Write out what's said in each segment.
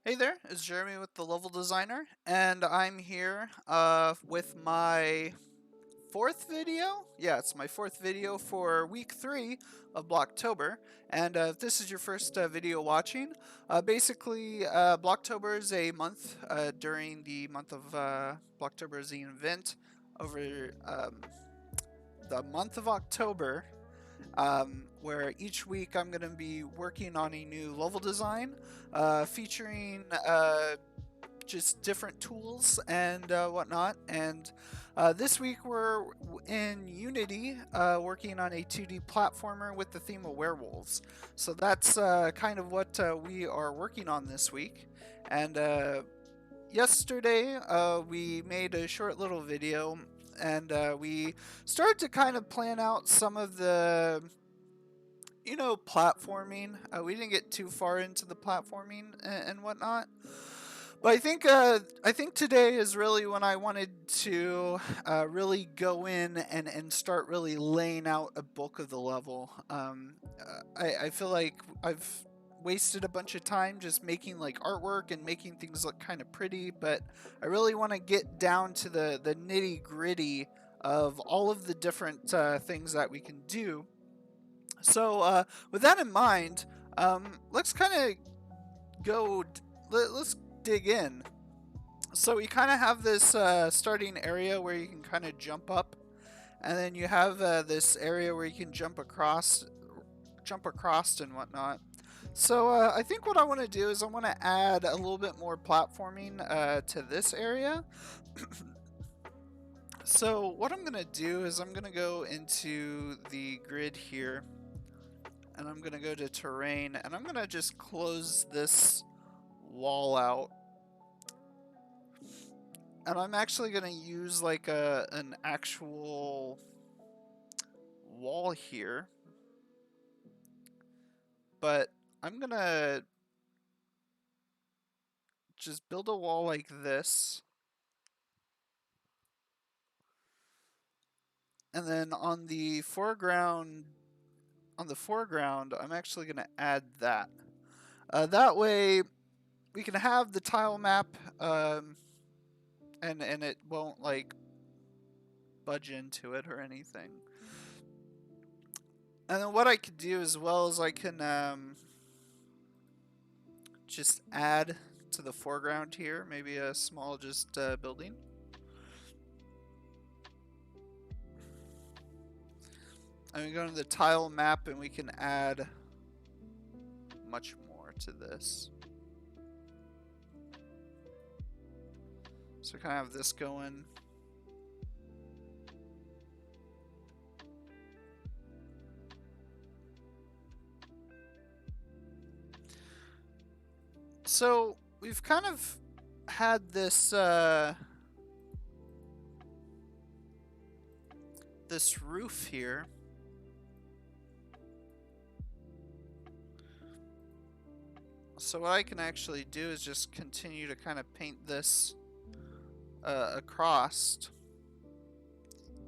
Hey there, it's Jeremy with the Level Designer, and I'm here with my fourth video. Yeah, it's my fourth video for week 3 of Blocktober. And if this is your first video watching, basically, Blocktober is a month during the month of Blocktober is the event over the month of October, where each week I'm going to be working on a new level design featuring just different tools and whatnot. And this week we're in Unity working on a 2D platformer with the theme of werewolves. So that's kind of what we are working on this week. And yesterday we made a short little video and we started to kind of plan out some of the platforming. We didn't get too far into the platforming and whatnot, but I think today is really when I wanted to really go in and start really laying out a bulk of the level. I feel like I've wasted a bunch of time just making like artwork and making things look kind of pretty, but I really want to get down to the nitty gritty of all of the different things that we can do. So, with that in mind, let's kind of let's dig in. So we kind of have this starting area where you can kind of jump up, and then you have this area where you can jump across and whatnot. So I think what I want to do is I want to add a little bit more platforming to this area. So what I'm gonna do is I'm gonna go into the grid here, and I'm gonna go to terrain, and I'm gonna just close this wall out, and I'm actually gonna use like an actual wall here, but I'm gonna just build a wall like this, and then on the foreground I'm actually gonna add that. That way we can have the tile map, and it won't like budge into it or anything. And then what I could do as well is I can just add to the foreground here, maybe a small just building. And we go to the tile map and we can add much more to this. So kind of have this going. So we've kind of had this this roof here. So what I can actually do is just continue to kind of paint this across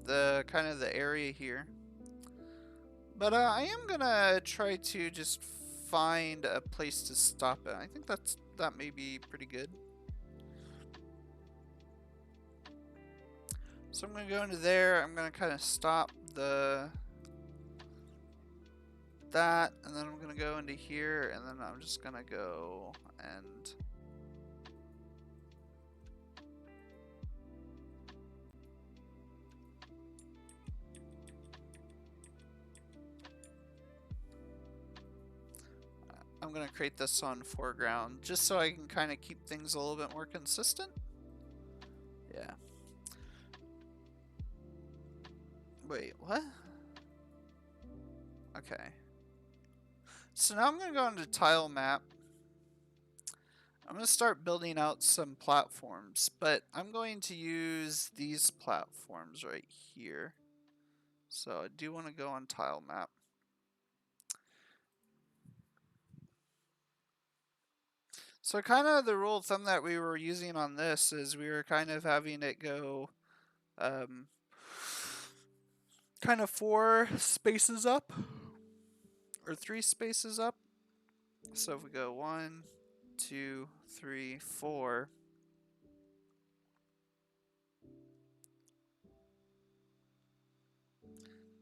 the kind of the area here. But I am gonna try to just find a place to stop it. I think that may be pretty good. So I'm gonna go into there. I'm gonna kind of stop that, and then I'm gonna go into here, and then I'm just gonna go and I'm gonna create this on foreground just so I can kind of keep things a little bit more consistent. Yeah. Wait, what? Okay. So now I'm gonna go into tile map. I'm going to start building out some platforms, but I'm going to use these platforms right here. So I do want to go on tile map. So kind of the rule of thumb that we were using on this is we were kind of having it go kind of 4 spaces up or 3 spaces up. So if we go 1, 2, 3, 4.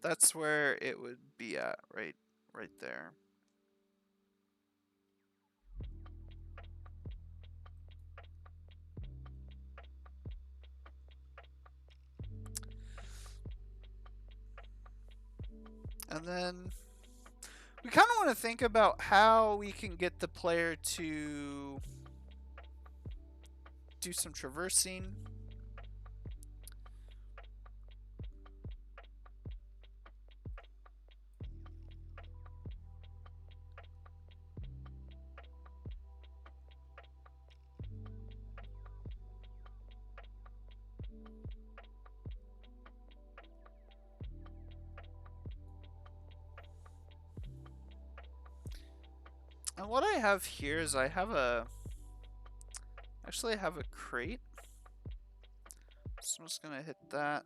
That's where it would be at, right there. And then we kind of want to think about how we can get the player to do some traversing. And what I have here is I have a crate. So I'm just gonna hit that.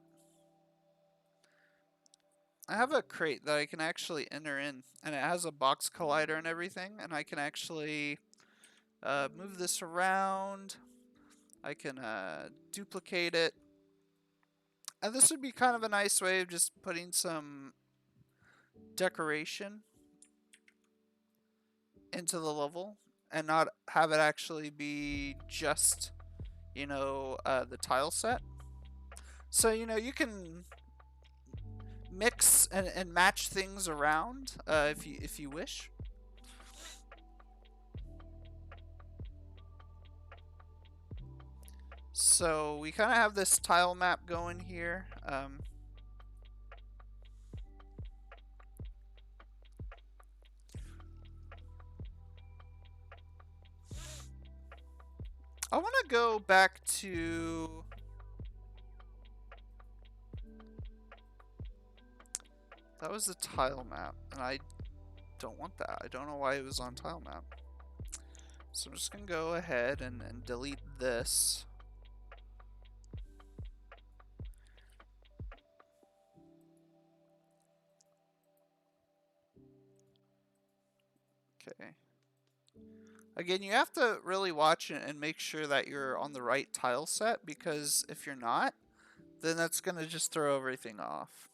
I have a crate that I can actually enter in, and it has a box collider and everything, and I can actually move this around. I can duplicate it. And this would be kind of a nice way of just putting some decoration into the level and not have it actually be just, you know, the tile set. So, you know, you can mix and match things around if you wish. So we kind of have this tile map going here. I want to go back to... That was the tile map, and I don't want that. I don't know why it was on tile map. So I'm just going to go ahead and delete this. Okay. Again, you have to really watch it and make sure that you're on the right tile set, because if you're not, then that's going to just throw everything off.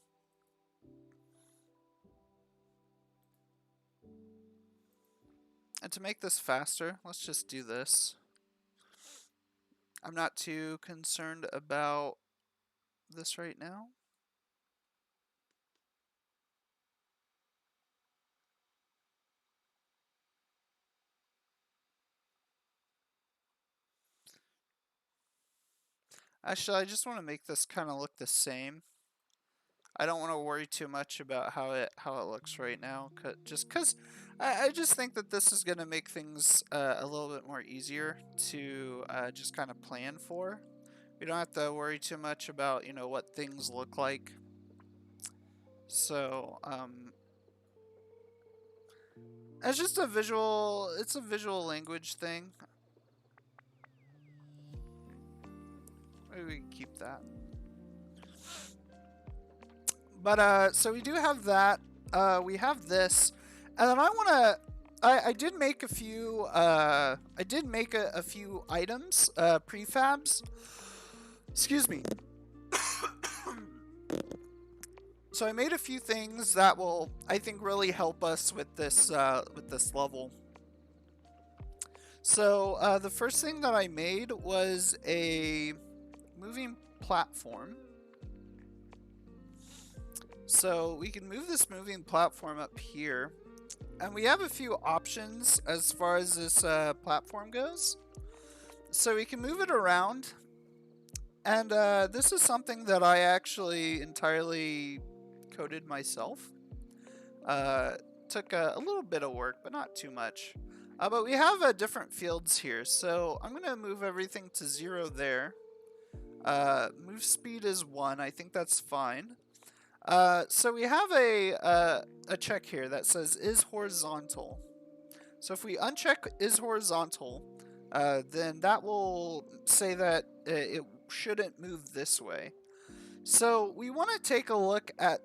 And to make this faster, let's just do this. I'm not too concerned about this right now. Actually, I just want to make this kind of look the same. I don't want to worry too much about how it looks right now, just because I just think that this is going to make things a little bit more easier to just kind of plan for. We don't have to worry too much about, you know, what things look like. So it's just a visual. It's a visual language thing. Maybe we can keep that. But so we do have that. We have this, and then I want to. I did make a few. I did make a few items, prefabs. Excuse me. So I made a few things that will, I think, really help us with this level. So the first thing that I made was a moving platform. So we can move this moving platform up here, and we have a few options as far as this platform goes. So we can move it around, and this is something that I actually entirely coded myself. Took a little bit of work, but not too much. But we have different fields here, so I'm going to move everything to 0 there. Move speed is 1, I think that's fine. So we have a check here that says is horizontal. So if we uncheck is horizontal, then that will say that it shouldn't move this way. So we want to take a look at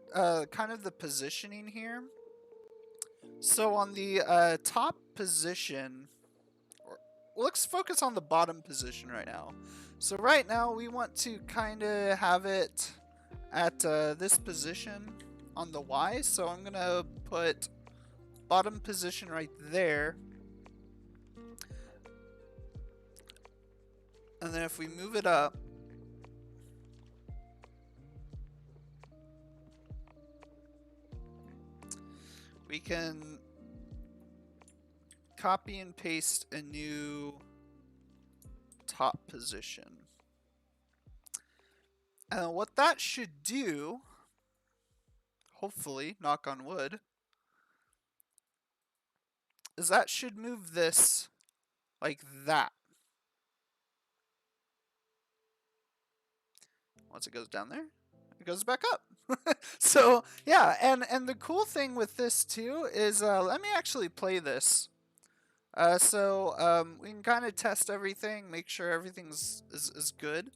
kind of the positioning here. So on the top position, let's focus on the bottom position right now. So right now we want to kind of have it at this position on the Y. So I'm gonna put bottom position right there. And then if we move it up, we can copy and paste a new top position. And what that should do, hopefully, knock on wood, is that should move this like that. Once it goes down there, it goes back up. So yeah, and the cool thing with this too is, let me actually play this. We can kind of test everything, make sure everything's is good.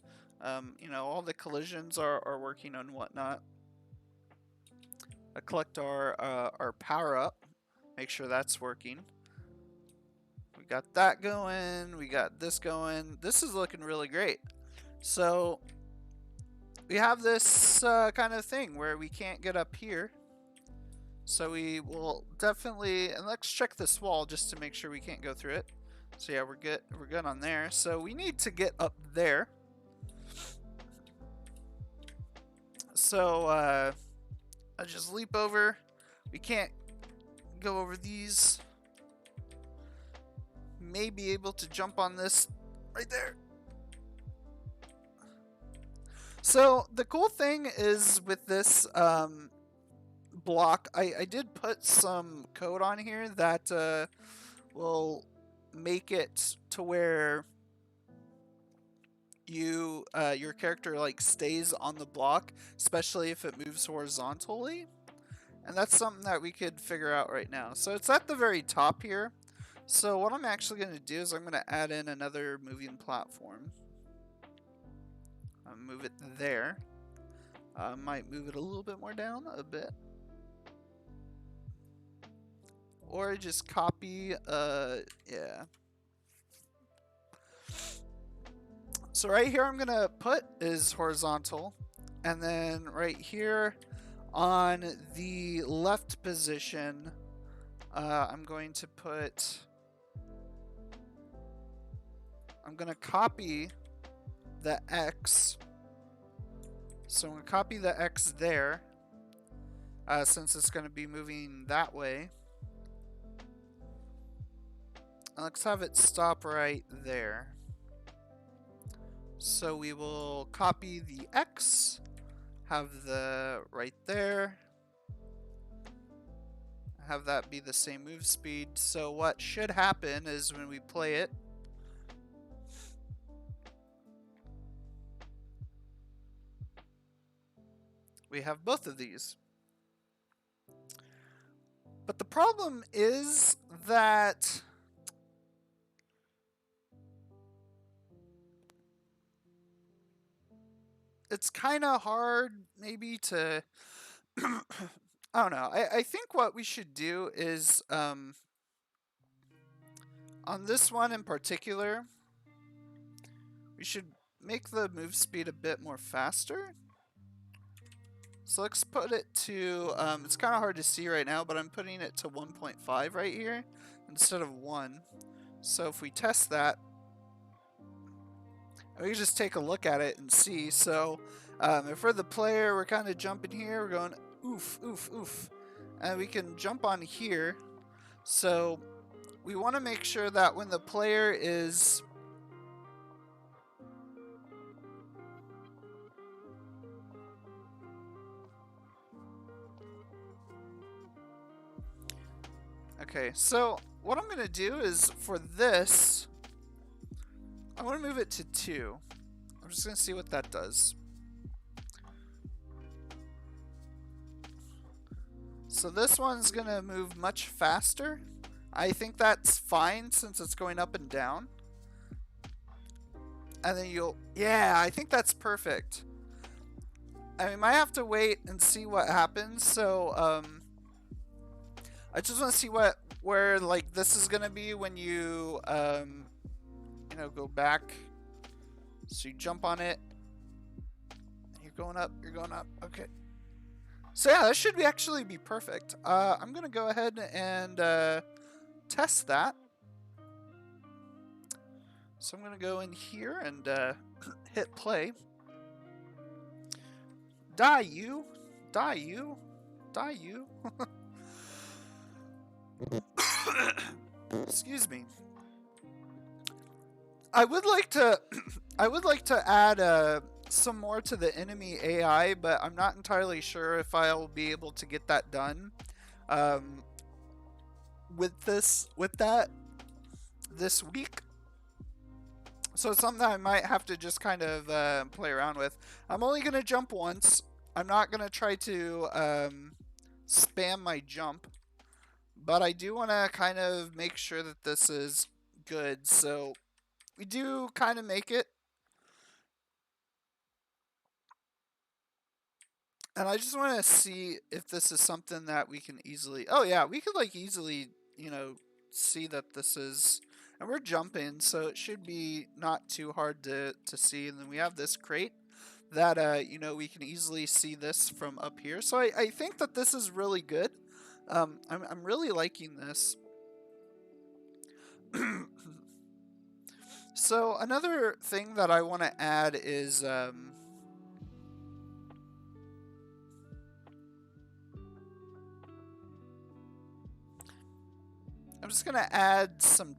You know, all the collisions are working and whatnot. Collect our power up, make sure that's working. We got that going, we got this going. This is looking really great. So we have this kind of thing where we can't get up here. So we will definitely, and let's check this wall just to make sure we can't go through it. So yeah, we're good on there. So we need to get up there. So I just leap over. We can't go over these. May be able to jump on this right there. So the cool thing is with this block, I did put some code on here that will make it to where you your character like stays on the block, especially if it moves horizontally. And that's something that we could figure out right now. So it's at the very top here. So what I'm actually going to do is I'm going to add in another moving platform. I'll move it there. I might move it a little bit more down a bit. Or just copy, yeah. So right here I'm gonna put is horizontal. And then right here on the left position, I'm going to put, I'm gonna copy the X. So I'm gonna copy the X there, since it's gonna be moving that way. And let's have it stop right there. So we will copy the X, have the right there, have that be the same move speed. So what should happen is when we play it, we have both of these. But the problem is that it's kind of hard maybe to I don't know. I think what we should do is on this one in particular, we should make the move speed a bit more faster. So let's put it to, it's kind of hard to see right now, but I'm putting it to 1.5 right here instead of 1. So if we test that, we can just take a look at it and see. So if we're the player, we're kind of jumping here, we're going oof, oof, oof. And we can jump on here. So we want to make sure that when the player is okay, so what I'm going to do is for this, I want to move it to 2. I'm just going to see what that does. So this one's going to move much faster. I think that's fine since it's going up and down. And then you'll, yeah, I think that's perfect. I mean, might have to wait and see what happens. So, I just want to see where like this is gonna be when you you know, go back. So you jump on it. You're going up. You're going up. Okay. So yeah, that should actually be perfect. I'm gonna go ahead and test that. So I'm gonna go in here and hit play. Die you, die you, die you. Excuse me. I would like to add some more to the enemy AI, but I'm not entirely sure if I'll be able to get that done with that this week. So it's something I might have to just kind of play around with. I'm only gonna jump once. I'm not gonna try to spam my jump, but I do want to kind of make sure that this is good. So we do kind of make it. And I just want to see if this is something that we can easily... Oh, yeah, we could, like, easily, you know, see that this is... And we're jumping, so it should be not too hard to see. And then we have this crate that, you know, we can easily see this from up here. So I think that this is really good. I'm really liking this. So another thing that I want to add is... I'm just gonna add some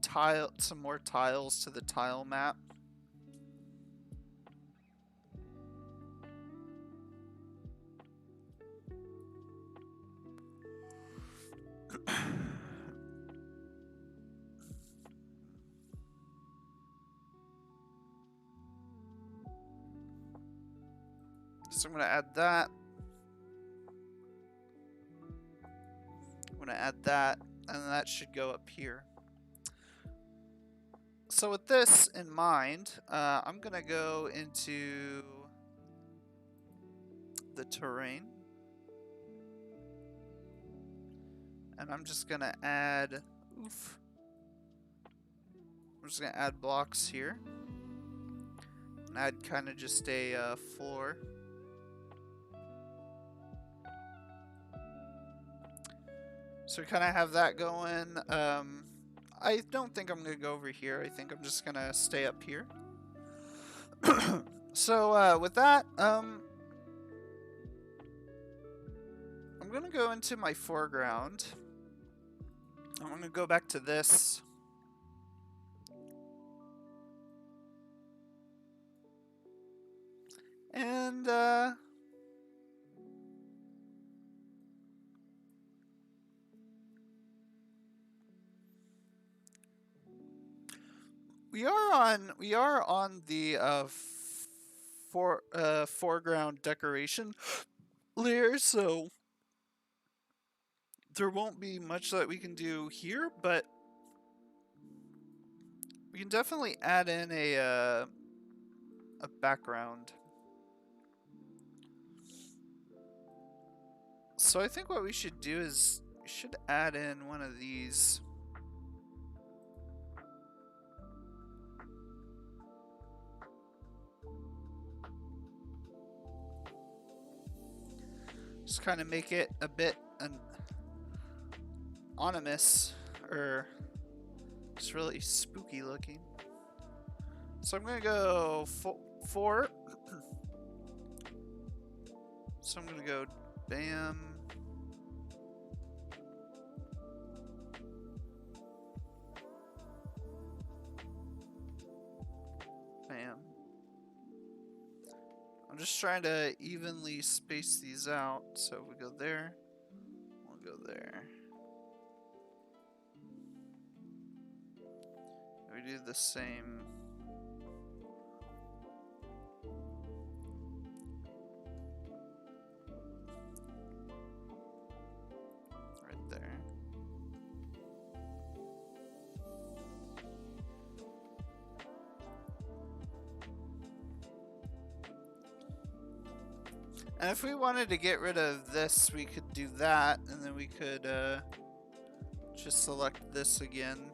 more tiles to the tile map. So I'm gonna add that. I'm gonna add that, and that should go up here. So with this in mind, I'm gonna go into the terrain, and I'm just gonna add, I'm just gonna add blocks here, and add kind of just a floor. So we kind of have that going. I don't think I'm going to go over here. I think I'm just going to stay up here. So with that, I'm going to go into my foreground. I'm going to go back to this. And we are on the foreground decoration layer, so there won't be much that we can do here, but we can definitely add in a background. So I think what we should do is we should add in one of these. Just kind of make it a bit anonymous, or it's really spooky looking. So I'm gonna go 4. So I'm gonna go bam. Bam. I'm just trying to evenly space these out. So if we go there, we'll go there. We do the same. Right there. And if we wanted to get rid of this, we could do that, and then we could just select this again.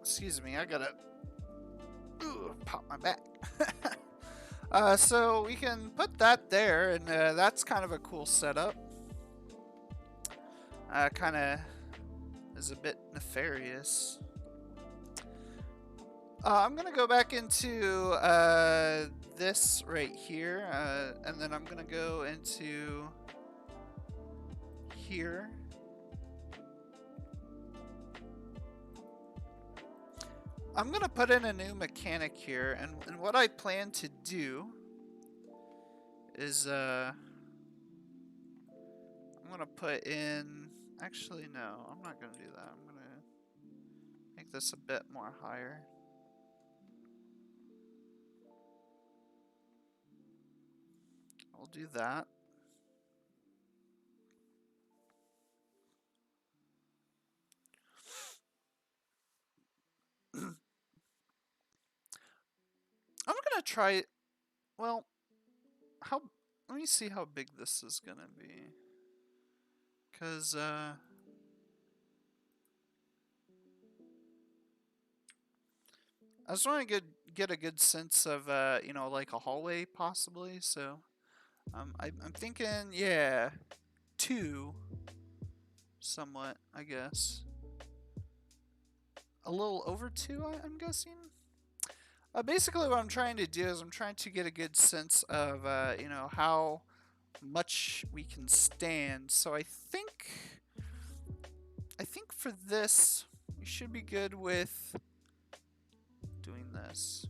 Excuse me, I gotta pop my back. So we can put that there, and that's kind of a cool setup. Kind of is a bit nefarious. I'm gonna go back into this right here, and then I'm gonna go into here. I'm gonna put in a new mechanic here, and what I plan to do is I'm gonna put in. Actually, no, I'm not gonna do that. I'm gonna make this a bit more higher. I'll do that. I'm gonna try. Well, how? Let me see how big this is gonna be. Cause I just want to get a good sense of you know, like a hallway possibly. So I'm thinking, yeah, 2, somewhat, I guess. A little over 2, I'm guessing. Basically, what I'm trying to do is I'm trying to get a good sense of you know, how much we can stand. So I think for this we should be good with doing this.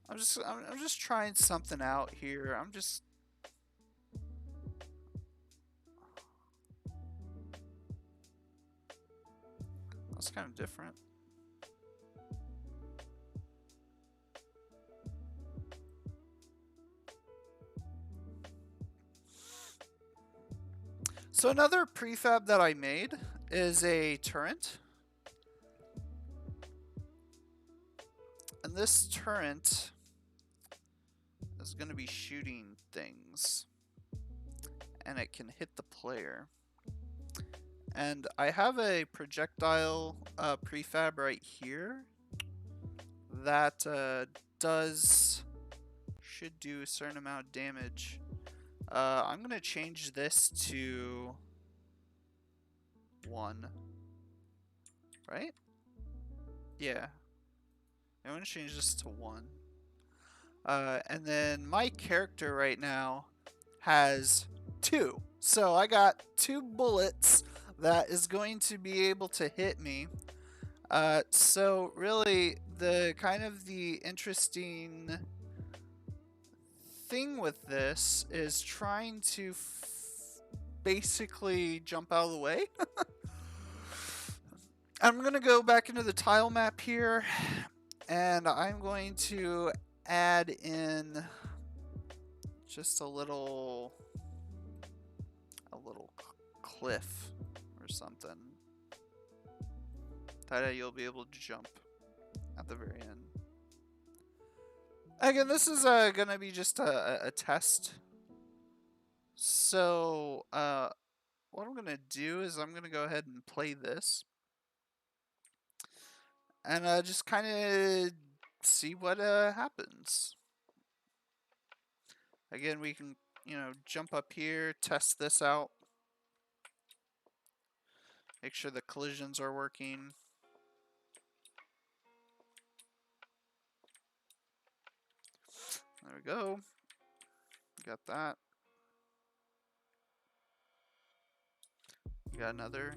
I'm just trying something out here. That's kind of different. So another prefab that I made is a turret. And this turret is going to be shooting things. And it can hit the player. And I have a projectile prefab right here that should do a certain amount of damage. I'm gonna change this to 1, right? Yeah, I'm gonna change this to 1. And then my character right now has 2, so I got 2 bullets that is going to be able to hit me. So really, the interesting thing with this is trying to basically jump out of the way. I'm gonna go back into the tile map here, and I'm going to add in just a little cliff or something that you'll be able to jump at the very end. Again, this is gonna be just a test. So what I'm gonna do is I'm gonna go ahead and play this, and just kind of see what happens. Again, we can, you know, jump up here, test this out, make sure the collisions are working. There we go. Got that. Got another.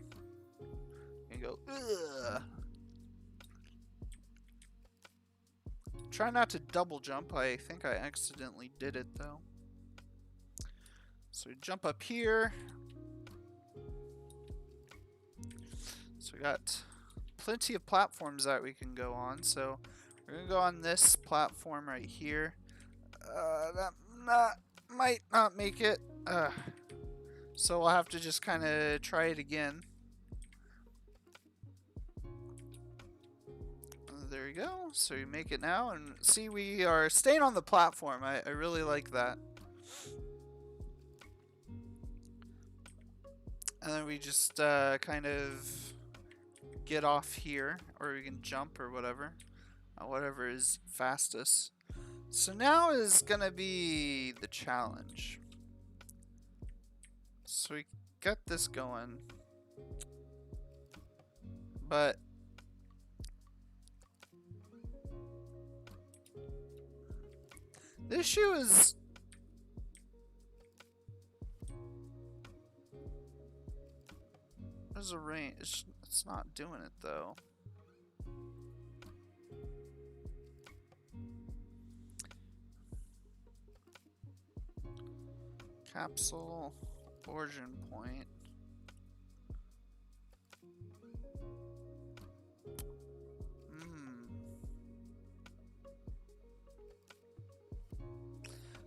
And go. Ugh. Try not to double jump. I think I accidentally did it though. So we jump up here. So we got plenty of platforms that we can go on. So we're gonna go on this platform right here. That might not make it. So we'll have to just kind of try it again. there we go. So we make it now, and see, we are staying on the platform. I really like that. And then we just kind of get off here, or we can jump or whatever. Whatever is fastest. So now is gonna be the challenge. So we got this going. But the issue is there's a range. It's not doing it though. Capsule, origin point.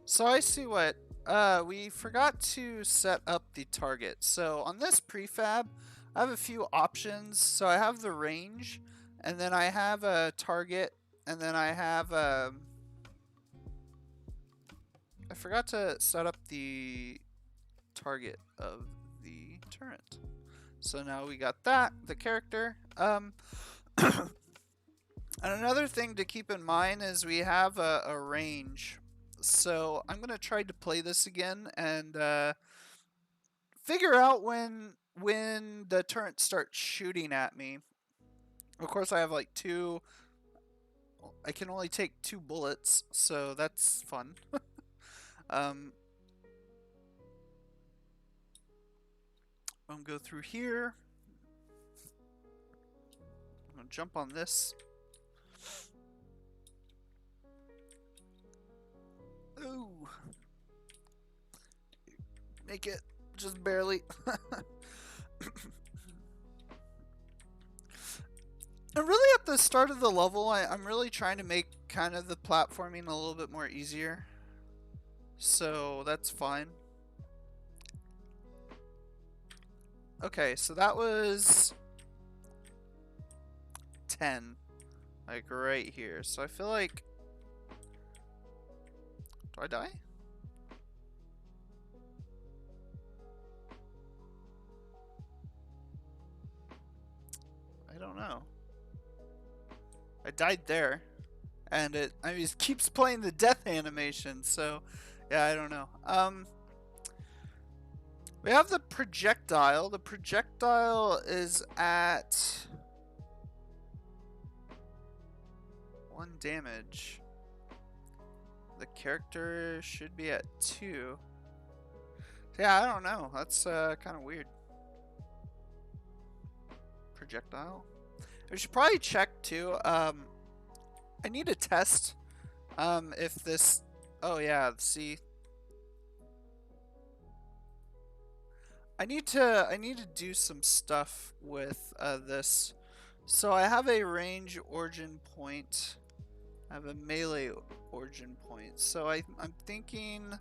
So I see what we forgot to set up the target. So on this prefab, I have a few options. So I have the range, and then I have a target, and then I have I forgot to set up the target of the turret. So now we got that, the character. And another thing to keep in mind is we have a range. So I'm gonna try to play this again and figure out when the turret starts shooting at me. Of course, I have like two. I can only take 2 bullets, so that's fun. I'm gonna go through here. I'm gonna jump on this. Ooh. Make it just barely. And really at the start of the level, I'm really trying to make kind of the platforming a little bit more easier. So that's fine. Okay, so that was 10. Like right here. So I feel like... Do I die? I don't know. I died there. And it keeps playing the death animation, so yeah, I don't know. We have the projectile. The projectile is at 1 damage. The character should be at 2. Yeah, I don't know. That's kind of weird. Projectile. We should probably check too. I need to test if this. Oh yeah, see. I need to do some stuff with this. So I have a range origin point. I have a melee origin point. So I'm thinking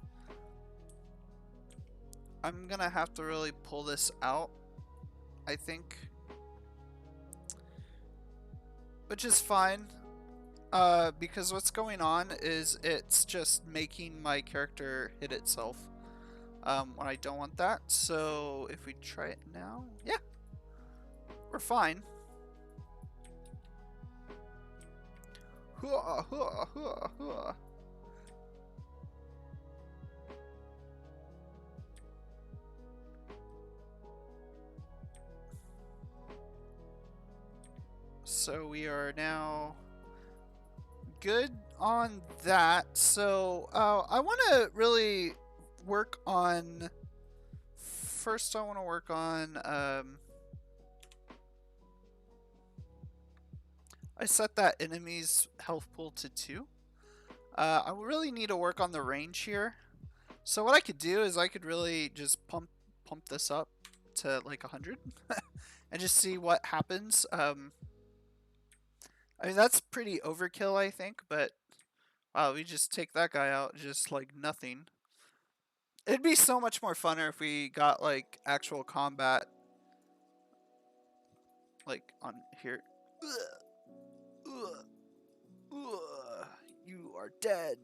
I'm gonna have to really pull this out, I think. Which is fine. Because what's going on is it's just making my character hit itself. When I don't want that. So if we try it now, yeah, we're fine. So we are now good on that. So I want to really work on. First, I want to work on. I set that enemy's health pool to 2. I really need to work on the range here. So what I could do is I could really just pump this up to like 100 and just see what happens. I mean, that's pretty overkill, I think, but wow, we just take that guy out just like nothing. It'd be so much more funner if we got like actual combat like on here. Ugh, you are dead.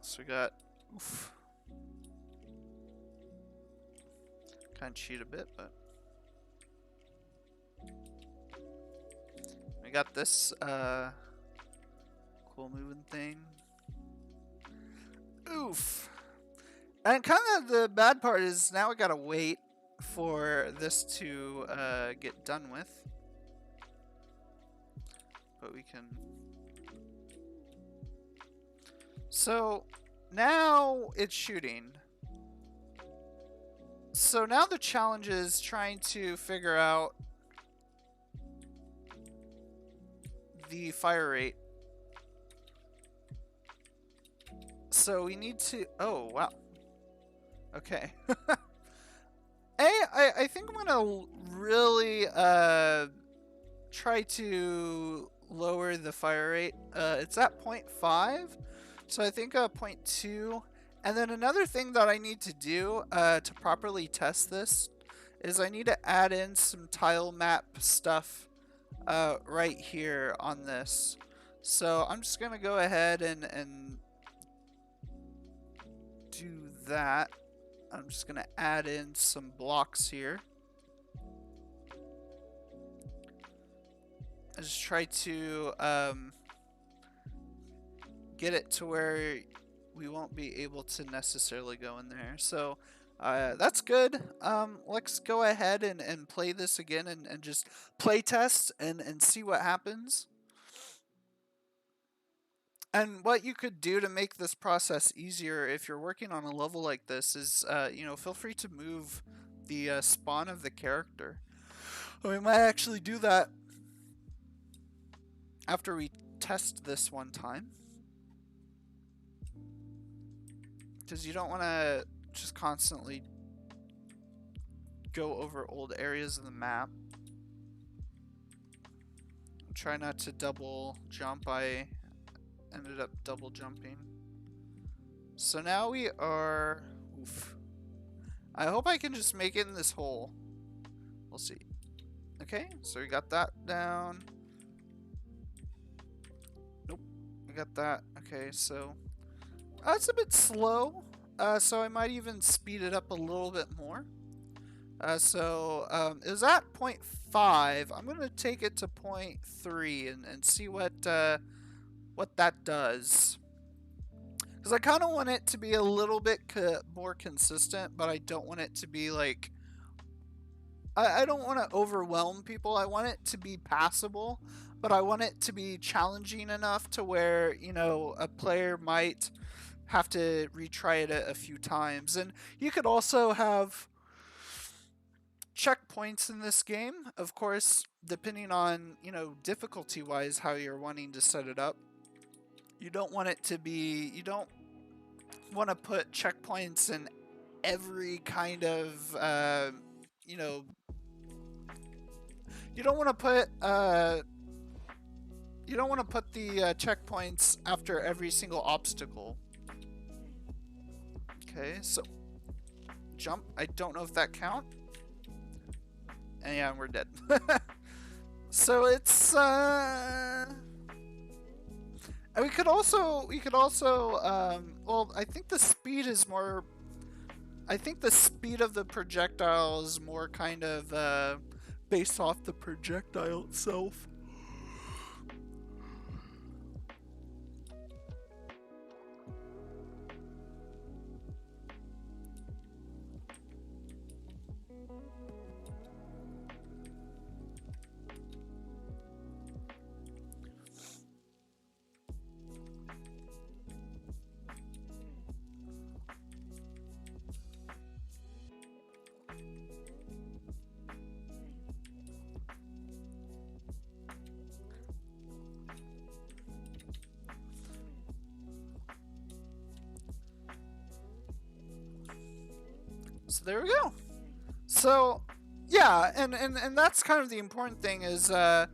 So we got, oof. Kind of cheat a bit, but we got this cool moving thing. Oof. And kind of the bad part is now we gotta wait for this to get done with. But we can. So now it's shooting. So now the challenge is trying to figure out the fire rate. So we need to. Oh wow. Okay. I think I'm gonna really try to lower the fire rate. It's at 0.5, so I think 0.2. And then another thing that I need to do to properly test this is I need to add in some tile map stuff right here on this. So I'm just gonna go ahead and do that. I'm just gonna add in some blocks here. I just try to get it to where we won't be able to necessarily go in there. So that's good. Let's go ahead and play this again and just play test and see what happens. And what you could do to make this process easier if you're working on a level like this is, you know, feel free to move the spawn of the character. We might actually do that after we test this one time. Because you don't want to just constantly go over old areas of the map. Try not to double jump. I ended up double jumping. So now we are. Oof. I hope I can just make it in this hole. We'll see. Okay, so we got that down. Nope, we got that. Okay, so it's a bit slow. So I might even speed it up a little bit more. So it was at 0.5. I'm gonna take it to 0.3 and see what that does. Because I kind of want it to be a little bit more consistent, but I don't want it to be like. I don't want to overwhelm people. I want it to be passable, but I want it to be challenging enough to where, you know, a player might have to retry it a few times. And you could also have checkpoints in this game, of course, depending on, you know, difficulty wise how you're wanting to set it up. You don't want it to be, you don't want to put checkpoints in every kind of you know, you don't want to put the checkpoints after every single obstacle. Okay, so jump. I don't know if that count. And yeah, we're dead. So it's we could also well, I think the speed is more. I think the speed of the projectile is more kind of based off the projectile itself. So there we go. So yeah, and that's kind of the important thing is you know,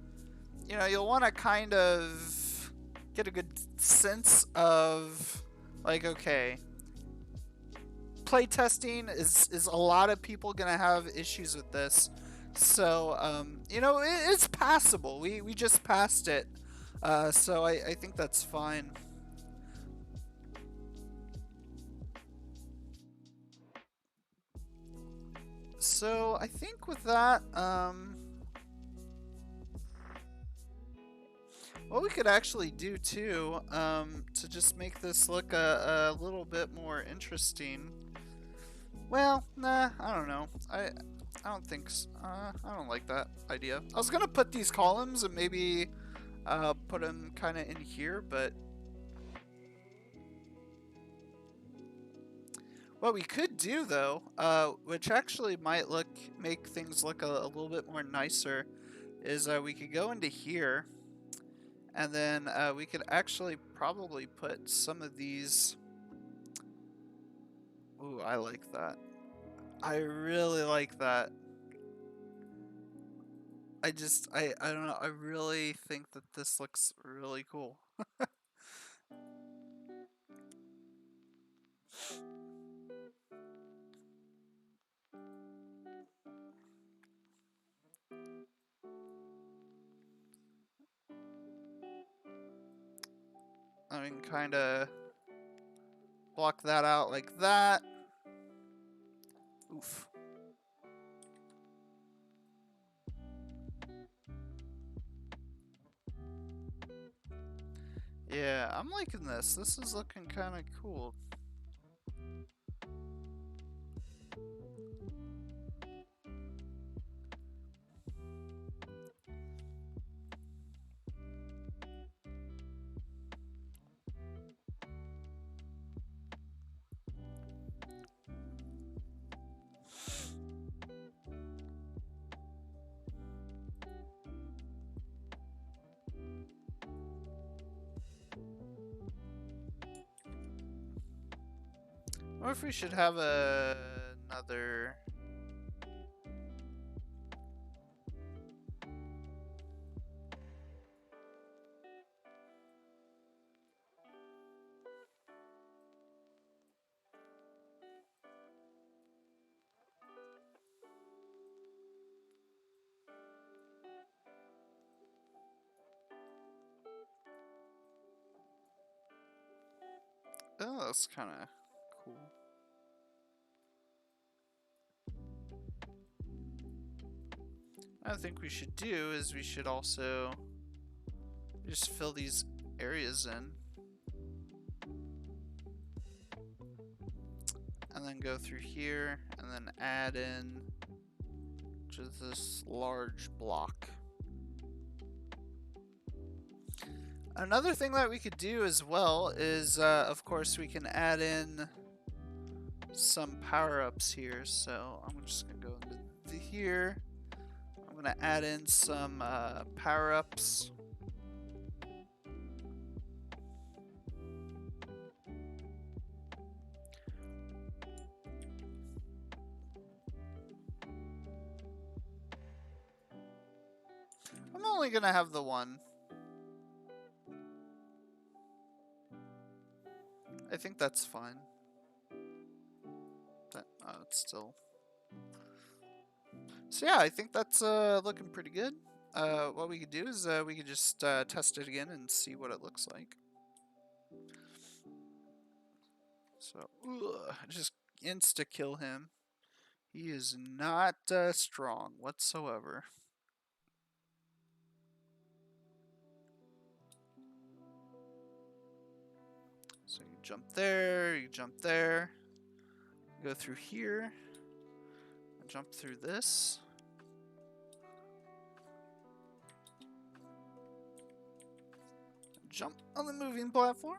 you'll want to kind of get a good sense of like, okay, play testing is a lot of people gonna have issues with this. So, you know, it's passable. We just passed it. So I think that's fine. So I think with that, what we could actually do too, to just make this look a little bit more interesting. Well, nah, I don't know. I don't think I don't like that idea. I was gonna put these columns and maybe put them kind of in here, but what we could do though, which actually might make things look a little bit more nicer, is we could go into here, and then we could actually probably put some of these. Ooh, I like that. I really like that. I don't know. I really think that this looks really cool. I can kind of block that out like that. Oof. Yeah, I'm liking this. This is looking kind of cool. Or if we should have another. Oh, that's kind of cool. I think we should do is we should also just fill these areas in. And then go through here and then add in just this large block. Another thing that we could do as well is, of course, we can add in some power-ups here. So I'm just gonna go into here. I'm gonna add in some power-ups. I'm only gonna have the one. I think that's fine. It's still. So yeah, I think that's looking pretty good. What we could do is we could just test it again and see what it looks like. So, just insta-kill him. He is not strong whatsoever. So you jump there, you jump there, go through here, jump through this. Jump on the moving platform.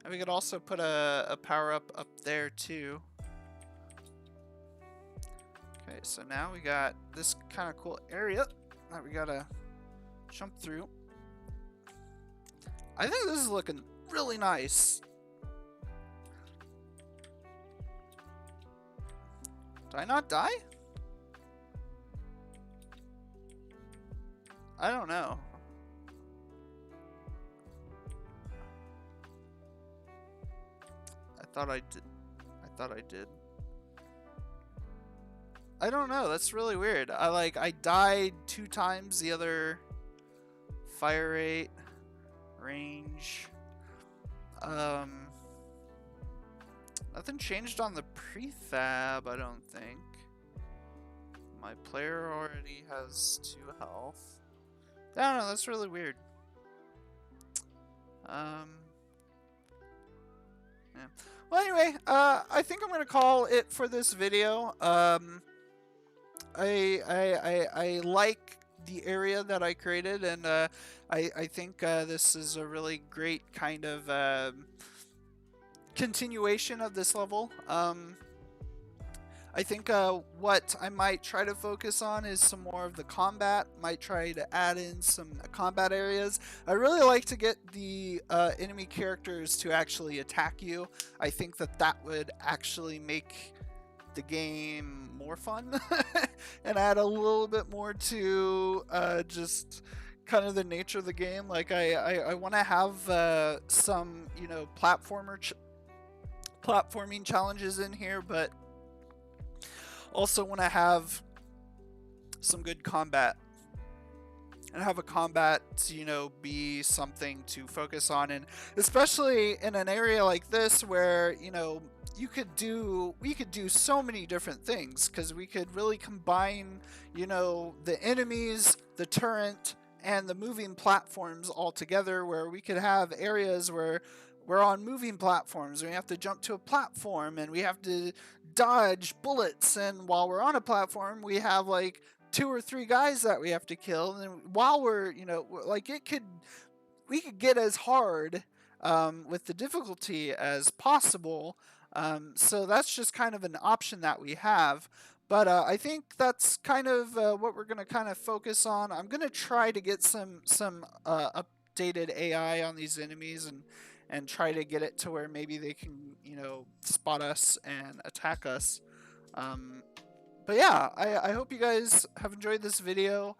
And we could also put a power-up up there too. Okay, so now we got this kind of cool area that we gotta jump through. I think this is looking really nice. Did I not die? I don't know. I thought I did. I don't know. That's really weird. I died 2 times the other fire rate, range. Nothing changed on the prefab, I don't think. My player already has 2 health. I don't know, that's really weird. Yeah. Well, anyway, I think I'm gonna call it for this video. I like the area that I created, and I think this is a really great kind of continuation of this level. I think what I might try to focus on is some more of the combat. Might try to add in some combat areas. I really like to get the enemy characters to actually attack you. I think that that would actually make the game more fun and add a little bit more to just kind of the nature of the game. Like I want to have some, you know, platforming challenges in here, but also want to have some good combat and have a combat, you know, be something to focus on. And especially in an area like this where, you know, we could do so many different things, because we could really combine, you know, the enemies, the turret, and the moving platforms all together, where we could have areas where we're on moving platforms, we have to jump to a platform and we have to dodge bullets, and while we're on a platform we have like 2 or 3 guys that we have to kill, and while we're, you know, like we could get as hard with the difficulty as possible. So that's just kind of an option that we have. But I think that's kind of what we're going to kind of focus on. I'm going to try to get some updated AI on these enemies, and try to get it to where maybe they can, you know, spot us and attack us. But yeah, I hope you guys have enjoyed this video.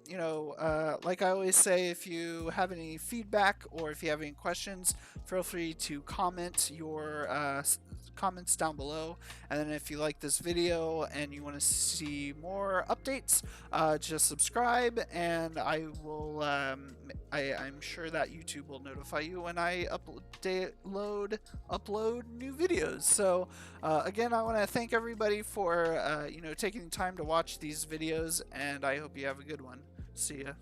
You know, like I always say, if you have any feedback or if you have any questions, feel free to comment your comments down below. And then if you like this video and you want to see more updates, just subscribe, and I will I'm sure that YouTube will notify you when I upload new videos. So again, I want to thank everybody for you know, taking the time to watch these videos, and I hope you have a good one. See ya.